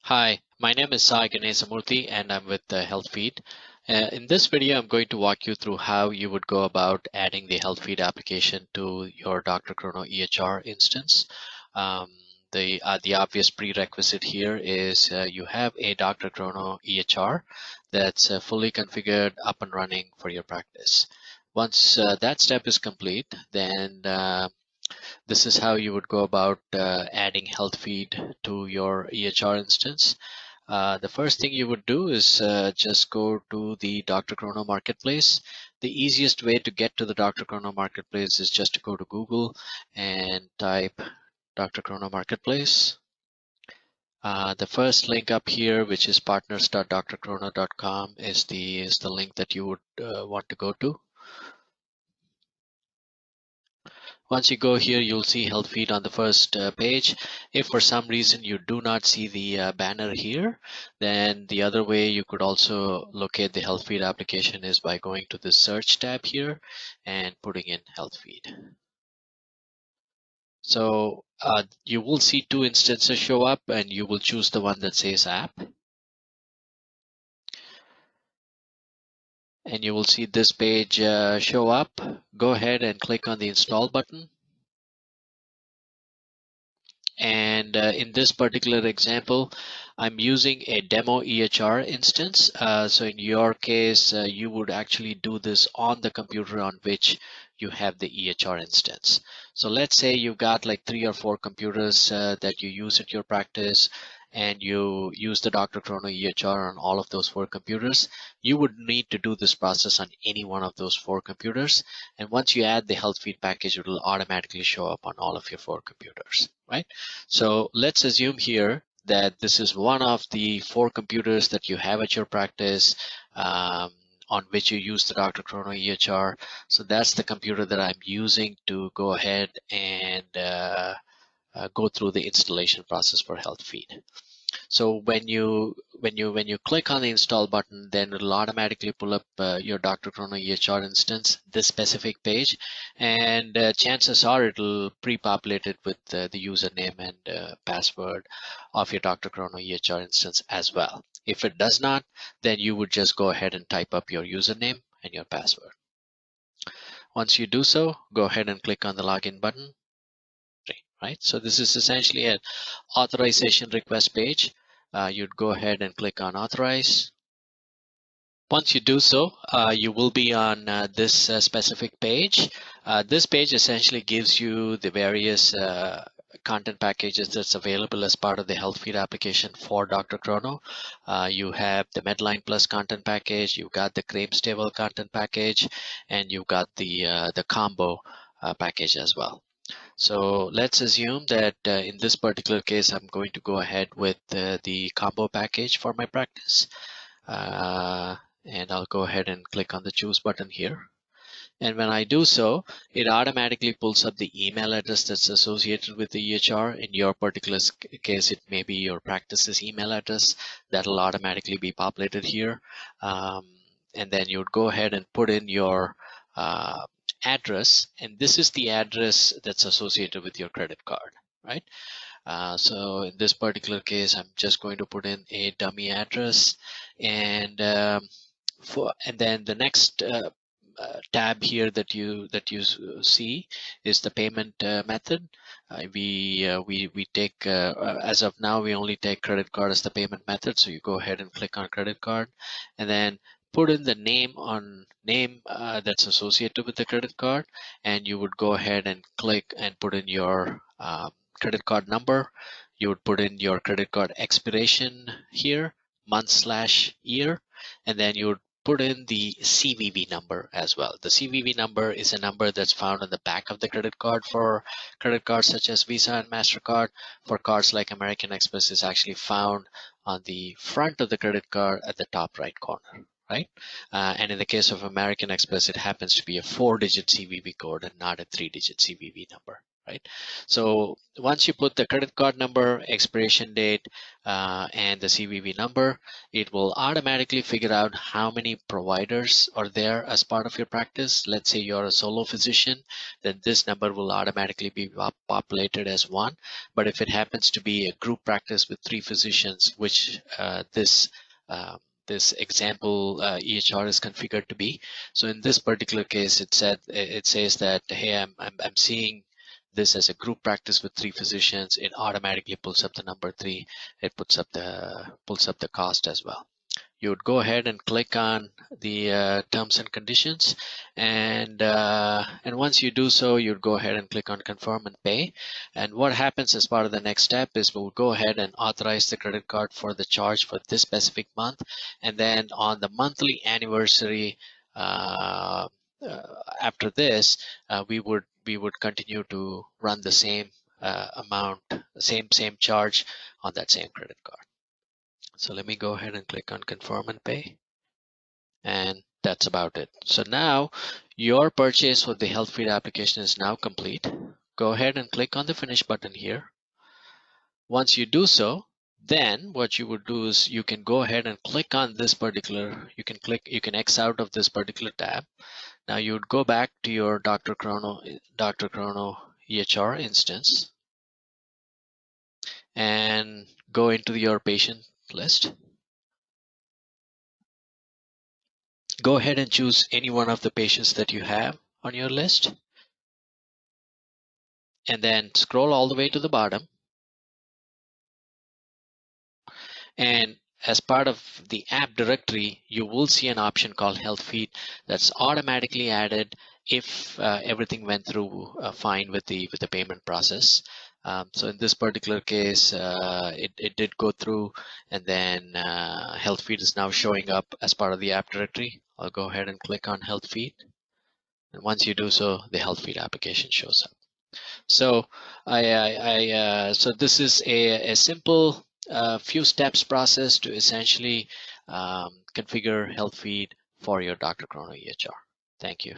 Hi, my name is Sai Ganesamurthy and I'm with HealthFeed. In this video, I'm going to walk you through how you would go about adding the HealthFeed application to your DrChrono EHR instance. Um, the obvious prerequisite here is you have a DrChrono EHR that's fully configured, up and running for your practice. Once that step is complete, then this is how you would go about adding HealthFeed to your EHR instance. The first thing you would do is just go to the DrChrono Marketplace. The easiest way to get to the DrChrono Marketplace is just to go to Google and type DrChrono Marketplace. The first link up here, which is partners.drchrono.com, is the link that you would want to go to. Once you go here, you'll see HealthFeed on the first page. If for some reason you do not see the banner here, then the other way you could also locate the HealthFeed application is by going to the search tab here and putting in HealthFeed. So you will see two instances show up and you will choose the one that says app. And you will see this page show up. Go ahead and click on the install button. And in this particular example, I'm using a demo EHR instance. So in your case, you would actually do this on the computer on which you have the EHR instance. So let's say you've got like 3 or 4 computers that you use at your practice, and you use the DrChrono EHR on all of those 4 computers. You would need to do this process on any one of those 4 computers. And once you add the HealthFeed package, it will automatically show up on all of your 4 computers, right? So let's assume here that this is one of the 4 computers that you have at your practice on which you use the DrChrono EHR. So that's the computer that I'm using to go ahead and go through the installation process for HealthFeed. So when you click on the install button, then it'll automatically pull up your DrChrono EHR instance, this specific page, and chances are it'll pre-populate it with the username and password of your DrChrono EHR instance as well. If it does not, then you would just go ahead and type up your username and your password. Once you do so, go ahead and click on the login button. Right, so this is essentially an authorization request page. You'd go ahead and click on authorize. Once you do so, you will be on this specific page. This page essentially gives you the various content packages that's available as part of the HealthFeed application for DrChrono. You have the Medline Plus content package, you've got the claims table content package, and you've got the combo package as well. So let's assume that in this particular case, I'm going to go ahead with the combo package for my practice. And I'll go ahead and click on the choose button here. And when I do so, it automatically pulls up the email address that's associated with the EHR. In your particular case, it may be your practice's email address that'll automatically be populated here. And then you would go ahead and put in your address, and this is the address that's associated with your credit card, right? So in this particular case, I'm just going to put in a dummy address, and then the next tab here that you see is the payment method. We take as of now we only take credit card as the payment method. So you go ahead and click on credit card, and then put in the name that's associated with the credit card, and you would go ahead and click and put in your credit card number. You would put in your credit card expiration here, month/year, and then you would put in the CVV number as well. The CVV number is a number that's found on the back of the credit card for credit cards such as Visa and MasterCard. For cards like American Express, is actually found on the front of the credit card at the top right corner, right? And in the case of American Express, it happens to be a 4-digit CVV code and not a 3-digit CVV number, right? So once you put the credit card number, expiration date, and the CVV number, it will automatically figure out how many providers are there as part of your practice. Let's say you're a solo physician, then this number will automatically be populated as 1. But if it happens to be a group practice with 3 physicians, which uh, this example EHR is configured to be. So in this particular case, it says that, hey, I'm seeing this as a group practice with 3 physicians. It automatically pulls up the number 3. It pulls up the cost as well. You would go ahead and click on the terms and conditions, and once you do so, you'd go ahead and click on confirm and pay. And what happens as part of the next step is we'll go ahead and authorize the credit card for the charge for this specific month, and then on the monthly anniversary uh, after this, we would continue to run the same amount, same charge on that same credit card. So let me go ahead and click on confirm and pay. And that's about it. So now your purchase for the HealthFeed application is now complete. Go ahead and click on the finish button here. Once you do so, then what you would do is you can go ahead and click on this particular, you can X out of this particular tab. Now you would go back to your DrChrono EHR instance and go into your patient list. Go ahead and choose any one of the patients that you have on your list, and then scroll all the way to the bottom. And as part of the app directory, you will see an option called HealthFeed that's automatically added if everything went through fine with the payment process. So in this particular case, it did go through, and then HealthFeed is now showing up as part of the app directory. I'll go ahead and click on HealthFeed. And once you do so, the HealthFeed application shows up. So so this is a simple few steps process to essentially configure HealthFeed for your DrChrono EHR. Thank you.